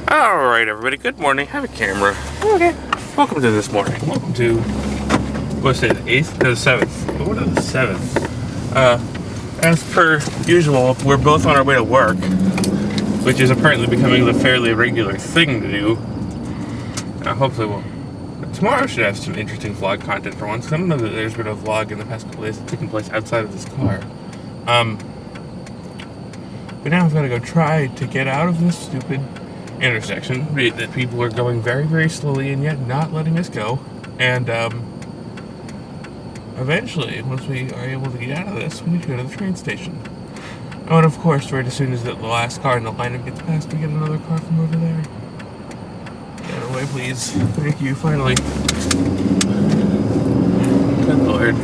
Alright everybody, good morning. Have a camera. Okay. Welcome to this morning. Welcome to, what's it, 8th? No, 7th. What is the 7th? As per usual, we're both on our way to work, which is apparently becoming a fairly regular thing to do. Hopefully tomorrow should have some interesting vlog content for once. I don't know that there's been a vlog in the past couple days taking place outside of this car. But now I've got to go try to get out of this stupid intersection that people are going very, very slowly and yet not letting us go. And eventually, once we are able to get out of this, we need to go to the train station. Oh, and of course, right as soon as the last car in the lineup gets past, we get another car from over there. Get away, please. Thank you, finally. Good Lord.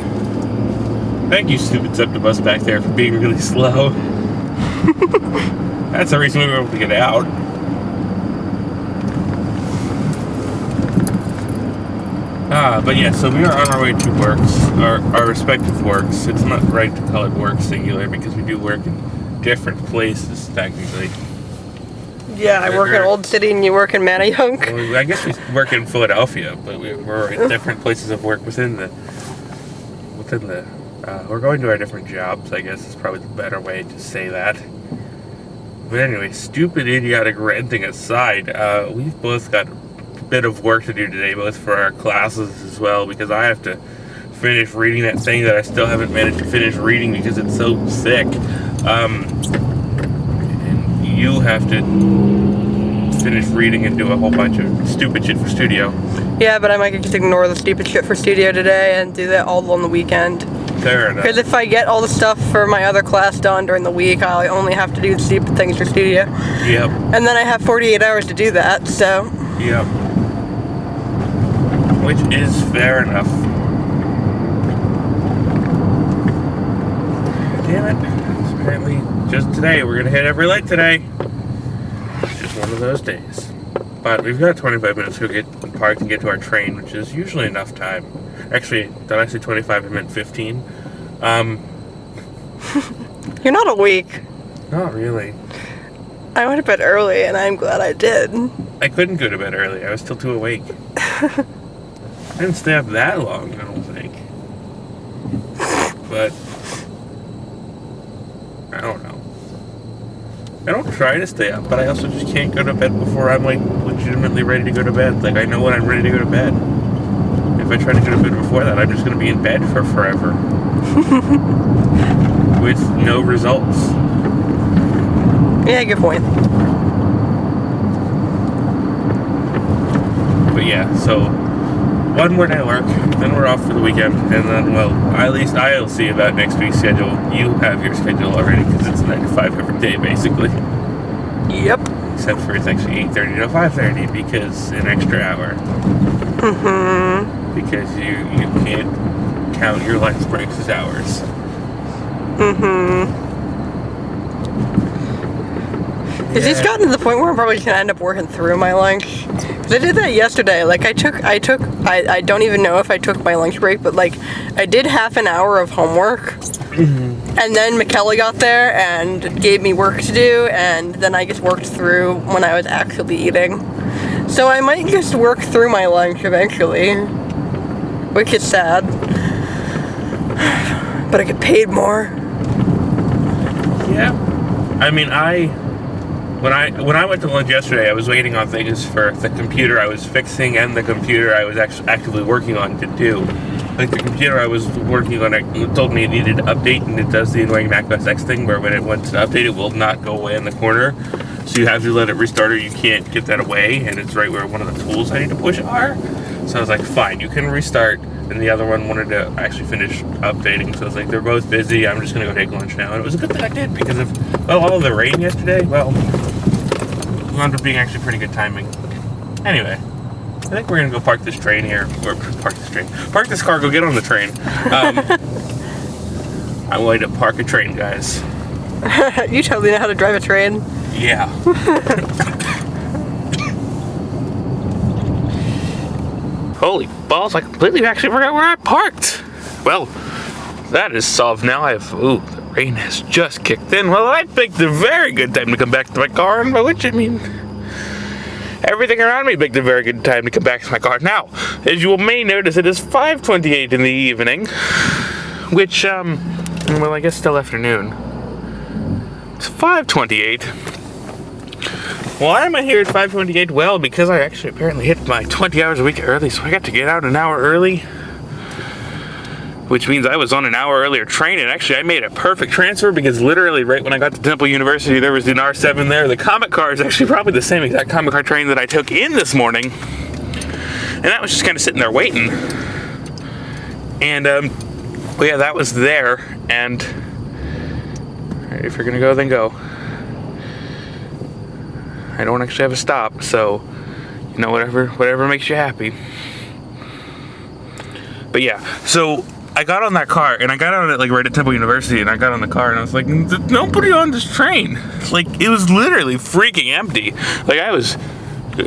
Thank you, stupid septibus back there, for being really slow. That's the reason we were able to get out. But yeah, so we are on our way to works, our respective works. It's not right to call it work singular because we do work in different places, technically. Yeah, I work in Old City and you work in Manayunk. Well, I guess we work in Philadelphia, but we're in different places of work within the, we're going to our different jobs, I guess is probably the better way to say that. But anyway, stupid idiotic ranting aside, we've both got bit of work to do today, both for our classes as well, because I have to finish reading that thing that I still haven't managed to finish reading because it's so thick. And you have to finish reading and do a whole bunch of stupid shit for studio. Yeah, but I might just ignore the stupid shit for studio today and do that all on the weekend. Fair enough. Because if I get all the stuff for my other class done during the week, I only have to do the stupid things for studio. Yep. And then I have 48 hours to do that, so. Yep. Which is fair enough. Damn it. Apparently, just today, we're going to hit every light today. It's just one of those days. But we've got 25 minutes to get parked and get to our train, which is usually enough time. Actually, did I say 25? I meant 15. You're not awake. Not really. I went to bed early, and I'm glad I did. I couldn't go to bed early. I was still too awake. I didn't stay up that long, I don't think. But I don't know. I don't try to stay up, but I also just can't go to bed before I'm like legitimately ready to go to bed. Like I know when I'm ready to go to bed. If I try to go to bed before that, I'm just going to be in bed for forever. With no results. Yeah, good point. But yeah, so one more day of work, then we're off for the weekend, and then, well, at least I'll see about next week's schedule. You have your schedule already, because it's 9 to 5 every day, basically. Yep. Except for it's actually 8:30 to 5:30, because an extra hour. Mm-hmm. Because you can't count your lunch breaks as hours. Mm-hmm. It's just gotten to the point where I'm probably gonna end up working through my lunch. I did that yesterday. Like I don't even know if I took my lunch break, but like I did half an hour of homework. Mm-hmm. And then McKelly got there and gave me work to do, and then I just worked through when I was actually eating. So I might just work through my lunch eventually, which is sad. But I get paid more. Yeah. I mean, when I went to lunch yesterday, I was waiting on things for the computer I was fixing and the computer I was actually actively working on to do. Like the computer I was working on, it told me it needed to update, and it does the annoying Mac OS X thing where when it wants to update, it will not go away in the corner. So you have to let it restart or you can't get that away, and it's right where one of the tools I need to push are. So I was like, fine, you can restart. And the other one wanted to actually finish updating, so I was like, they're both busy, I'm just going to go take lunch now. And it was a good thing I did, because of, well, all of the rain yesterday, well, it wound up being actually pretty good timing. Anyway, I think we're going to go park this train here, or park this car, go get on the train. I'm going to park a train, guys. You totally know how to drive a train. Yeah. Holy balls, I completely actually forgot where I parked. Well, that is solved now. The rain has just kicked in. Well, I picked a very good time to come back to my car, and by which I mean everything around me picked a very good time to come back to my car. Now, as you may notice, it is 5:28 in the evening, which, well, I guess still afternoon. It's 5:28. Why am I here at 5:28? Well, because I actually apparently hit my 20 hours a week early, so I got to get out an hour early, which means I was on an hour earlier train, and actually I made a perfect transfer because literally right when I got to Temple University, there was an R7 there. The Comet car is actually probably the same exact Comet car train that I took in this morning, and that was just kind of sitting there waiting. And, well, yeah, that was there, and if you're gonna go, then go. I don't actually have a stop, so, you know, whatever makes you happy. But yeah, so I got on that car, and I got on it like right at Temple University, and I got on the car, and I was like, "There's nobody on this train." Like, it was literally freaking empty. Like, I was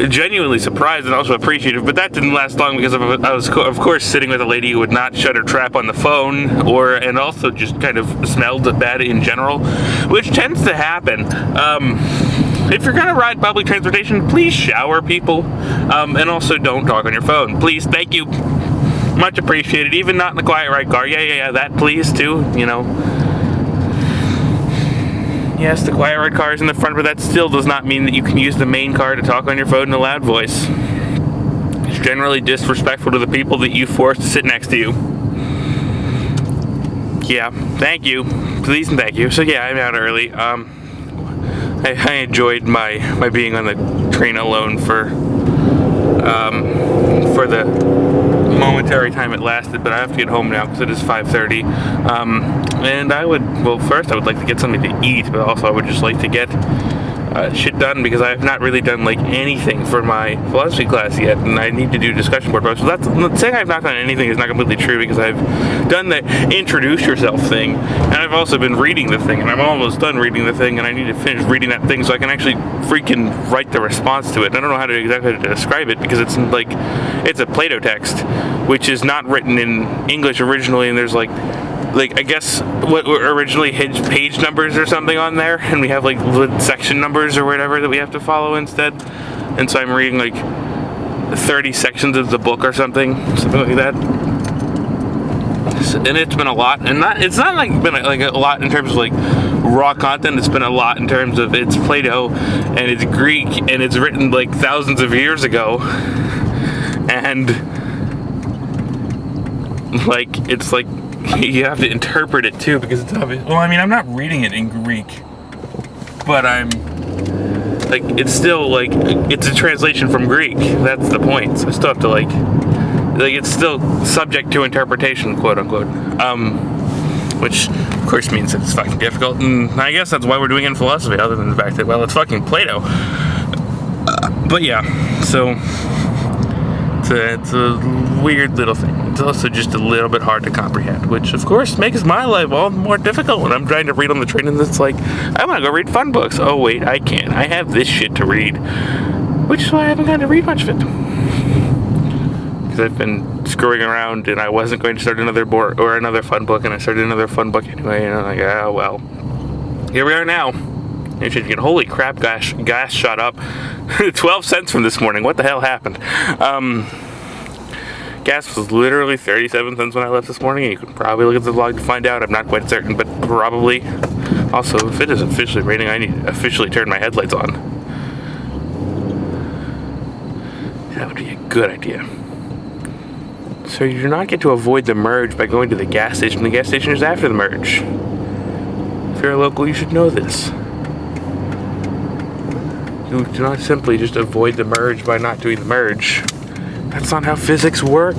genuinely surprised and also appreciative, but that didn't last long because I was of course sitting with a lady who would not shut her trap on the phone, and also just kind of smelled bad in general, which tends to happen. If you're gonna ride public transportation, please shower, people, and also don't talk on your phone, please. Thank you, much appreciated. Even not in the quiet ride car. Yeah, that please too. You know. Yes, the quiet ride car is in the front, but that still does not mean that you can use the main car to talk on your phone in a loud voice. It's generally disrespectful to the people that you force to sit next to you. Yeah, thank you. Please and thank you. So yeah, I'm out early. I enjoyed my being on the train alone for the momentary time it lasted, but I have to get home now because it is 5:30. And first I would like to get something to eat, but also I would just like to get shit done because I have not really done like anything for my philosophy class yet, and I need to do discussion board posts. So that's saying I've not done anything is not completely true because I've done the introduce yourself thing, and I've also been reading the thing, and I'm almost done reading the thing, and I need to finish reading that thing so I can actually freaking write the response to it. And I don't know how to exactly describe it because it's a Plato text, which is not written in English originally, and there's like I guess what were originally page numbers or something on there, and we have like section numbers or whatever that we have to follow instead. And so I'm reading like 30 sections of the book or something like that. And it's been a lot, and it's not like been like a lot in terms of like raw content. It's been a lot in terms of it's Plato and it's Greek and it's written like thousands of years ago, and like it's like you have to interpret it too because it's obvious. Well, I mean, I'm not reading it in Greek, but I'm like it's still like it's a translation from Greek. That's the point. So I still have to like it's still subject to interpretation, quote unquote. Which of course means that it's fucking difficult, and I guess that's why we're doing it in philosophy, other than the fact that, well, it's fucking Plato. But yeah, so it's a weird little thing. It's also just a little bit hard to comprehend, which of course makes my life all the more difficult when I'm trying to read on the train, and it's like, I want to go read fun books. Oh wait, I can't. I have this shit to read, which is why I haven't gotten to read much of it. Because I've been screwing around, and I wasn't going to start another fun book, and I started another fun book anyway, and I'm like, oh well. Here we are now. And you get, holy crap, gas shot up 12 cents from this morning. What the hell happened? Gas was literally 37 cents when I left this morning, and you can probably look at the vlog to find out. I'm not quite certain, but probably. Also, if it is officially raining, I need to officially turn my headlights on. That would be a good idea. So you do not get to avoid the merge by going to the gas station. The gas station is after the merge. If you're a local, you should know this. You do not simply just avoid the merge by not doing the merge. That's not how physics work.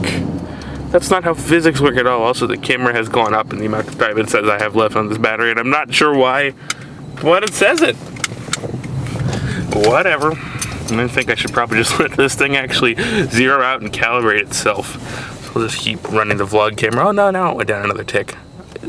That's not how physics work at all. Also, the camera has gone up in the amount of time it says I have left on this battery, and I'm not sure why, but it says it. Whatever. I think I should probably just let this thing actually zero out and calibrate itself. So I'll just keep running the vlog camera. Oh no, now it went down another tick.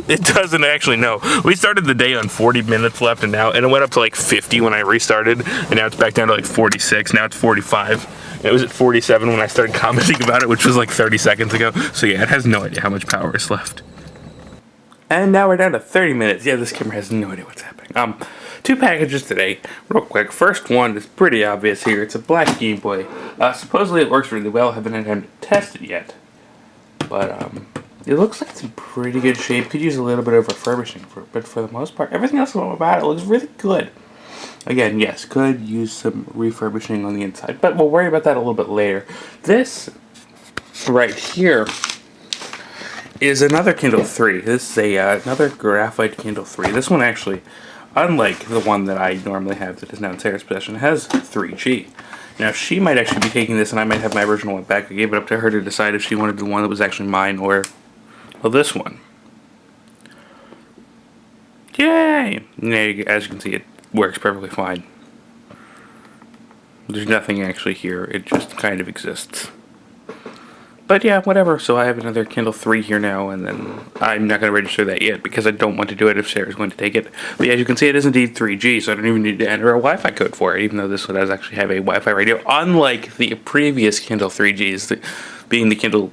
It doesn't actually, no. We started the day on 40 minutes left, and it went up to like 50 when I restarted, and now it's back down to like 46. Now it's 45. It was at 47 when I started commenting about it, which was like 30 seconds ago. So yeah, it has no idea how much power is left. And now we're down to 30 minutes. Yeah, this camera has no idea what's happening. 2 packages today, real quick. First one is pretty obvious here. It's a black Game Boy. Supposedly it works really well. Haven't had time to test it yet. But it looks like it's in pretty good shape. Could use a little bit of refurbishing, but for the most part, everything else about it looks really good. Again, yes, could use some refurbishing on the inside, but we'll worry about that a little bit later. This right here is another Kindle 3. This is another graphite Kindle 3. This one actually, unlike the one that I normally have that is now in Sarah's possession, has 3G. Now, she might actually be taking this, and I might have my original one back. I gave it up to her to decide if she wanted the one that was actually mine or well, this one. Yay! As you can see, it works perfectly fine. There's nothing actually here. It just kind of exists. But yeah, whatever. So I have another Kindle 3 here now, and then I'm not going to register that yet because I don't want to do it if Sarah's going to take it. But yeah, as you can see, it is indeed 3G, so I don't even need to enter a Wi-Fi code for it, even though this one does actually have a Wi-Fi radio, unlike the previous Kindle 3Gs, being the Kindle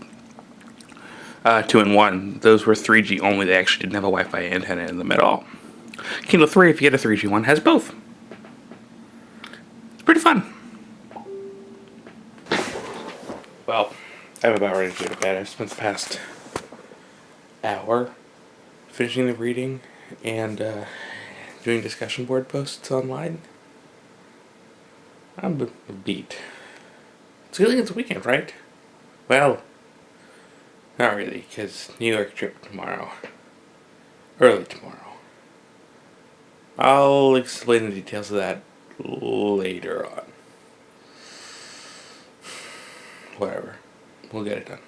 2-in-1. Those were 3G only. They actually didn't have a Wi-Fi antenna in them at all. Kindle 3, if you get a 3G one, has both. It's pretty fun. Well, I'm about ready to go to bed. I've spent the past hour finishing the reading and doing discussion board posts online. I'm beat. It's really it's weekend, right? Well, not really, because New York trip tomorrow. Early tomorrow. I'll explain the details of that later on. Whatever. We'll get it done.